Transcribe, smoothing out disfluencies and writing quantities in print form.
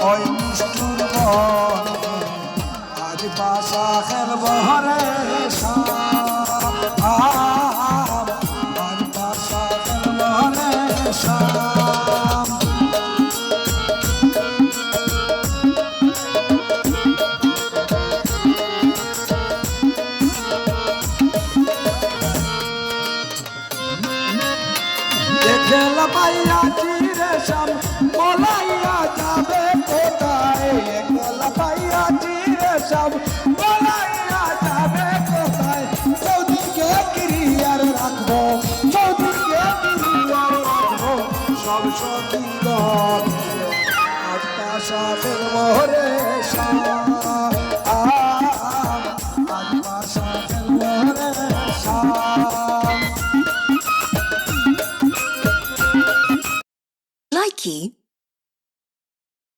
ওই নিষ্ঠুর বনে আজ বাসাহের বহরে শাম আজ বাসাহের বহরে শাম দেখলা পাইয়া চিরে শাম বলাইয়া যাবে কোথায় একলা পাইয়া চিরে শাম বলাইয়া যাবে কোথায় চৌধুরীকে ক্রিয়ার রাখবো চৌধুরীকে ক্রিয়ার রাখবো সব সতীগণ আজ বাসাহের বহরে শাম আজ বাসাহের বহরে শাম Likey